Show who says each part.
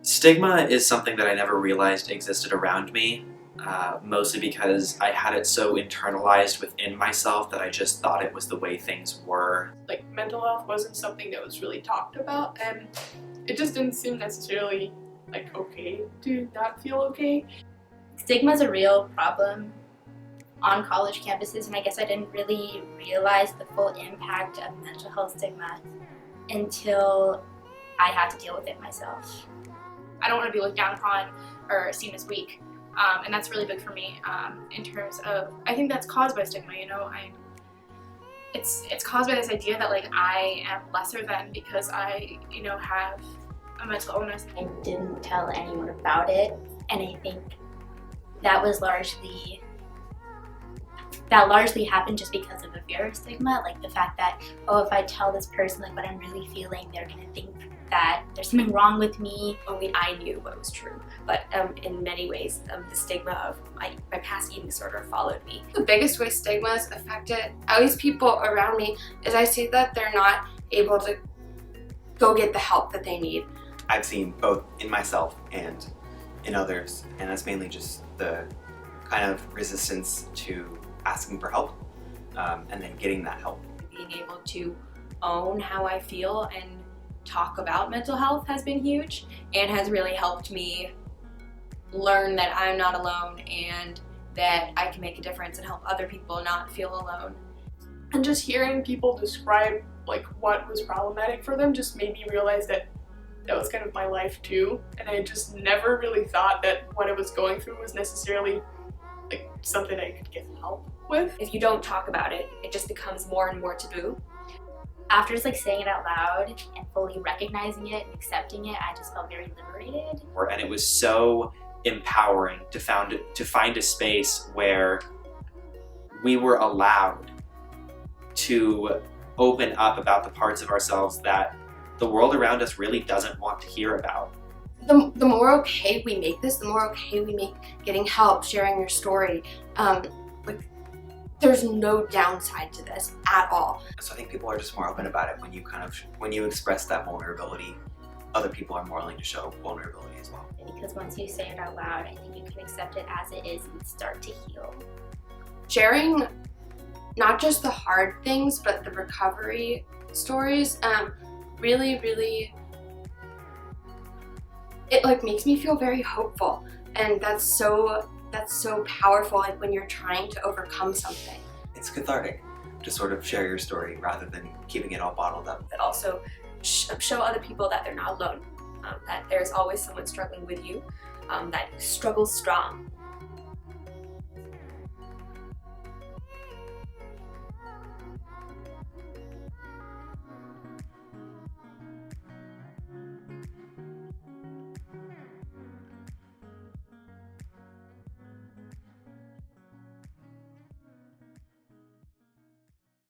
Speaker 1: Stigma is something that I never realized existed around me, mostly because I had it so internalized within myself that I just thought it was the way things were.
Speaker 2: Like, mental health wasn't something that was really talked about, and it just didn't seem necessarily like okay to not feel okay.
Speaker 3: Stigma is a real problem on college campuses, and I guess I didn't really realize the full impact of mental health stigma until I had to deal with it myself.
Speaker 4: I don't want to be looked down upon or seen as weak, and that's really big for me in terms of, I think that's caused by stigma, you know. It's caused by this idea that like I am lesser than because I, you know, have a mental illness.
Speaker 3: I didn't tell anyone about it, and I think that largely happened just because of a fear of stigma, like the fact that, oh, if I tell this person like what I'm really feeling, they're gonna think that there's something wrong with me.
Speaker 5: Only I knew what was true, but in many ways the stigma of my past eating disorder followed me.
Speaker 6: The biggest way stigmas affected at least people around me is I see that they're not able to go get the help that they need.
Speaker 7: I've seen both in myself and in others, and that's mainly just the kind of resistance to asking for help and then getting that help.
Speaker 5: Being able to own how I feel and talk about mental health has been huge and has really helped me learn that I'm not alone and that I can make a difference and help other people not feel alone.
Speaker 2: And just hearing people describe like what was problematic for them just made me realize that that was kind of my life too, and I just never really thought that what I was going through was necessarily like something I could get help with.
Speaker 5: If you don't talk about it, it just becomes more and more taboo.
Speaker 3: After just like saying it out loud and fully recognizing it and accepting it, I just felt very liberated.
Speaker 1: And it was so empowering to find a space where we were allowed to open up about the parts of ourselves that the world around us really doesn't want to hear about.
Speaker 6: The more okay we make this, the more okay we make getting help, sharing your story. There's no downside to this at all.
Speaker 7: So I think people are just more open about it when you express that vulnerability. Other people are more willing to show vulnerability as well.
Speaker 3: Because once you say it out loud, I think you can accept it as it is and start to heal.
Speaker 6: Sharing not just the hard things, but the recovery stories, really, it like makes me feel very hopeful, and that's so powerful, like when you're trying to overcome something.
Speaker 7: It's cathartic to sort of share your story rather than keeping it all bottled up.
Speaker 5: That also show other people that they're not alone, that there's always someone struggling with you, that struggles strong.